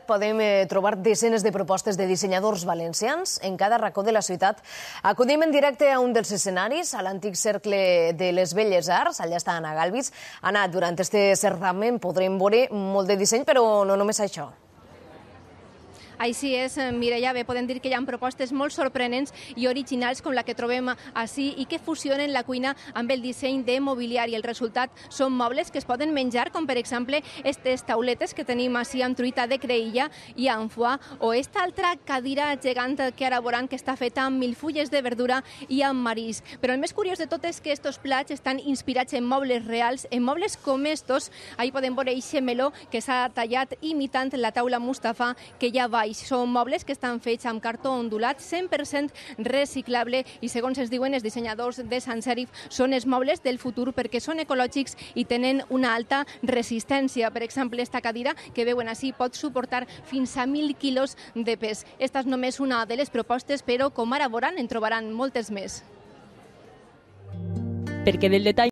Podem trobar desenes de propostes de dissenyadors valencians en cada racó de la ciutat. Acudim en directe a un dels escenaris, a l'antic cercle de les Belles Arts. Allà està Anna Galvis. Anna, durant este certamen podrem veure molt de disseny, però no només això. Així és, Mireia, bé, podem dir que hi ha propostes molt sorprenents i originals com la que trobem ací i que fusionen la cuina amb el disseny de mobiliari. El resultat són mobles que es poden menjar, com per exemple aquestes tauletes que tenim ací amb truita de creïlla i amb foie, o esta altra cadira gegant que ara veuran que està feta amb milfulles de verdura i amb marisc. Però el més curiós de tot és que estos plats estan inspirats en mobles reals, en mobles com estos. Ahí podem veure eixe meló que s'ha tallat imitant la taula Mustafa que hi ha baix. Són mobles que estan fets amb cartó ondulat, 100% reciclable, i segons ens diuen els dissenyadors de Sant Serif, són els mobles del futur perquè són ecològics i tenen una alta resistència. Per exemple, esta cadira que veuen ací pot suportar fins a 1.000 quilos de pes. Esta és només una de les propostes, però com ara veuran en trobaran moltes més. Perquè del detall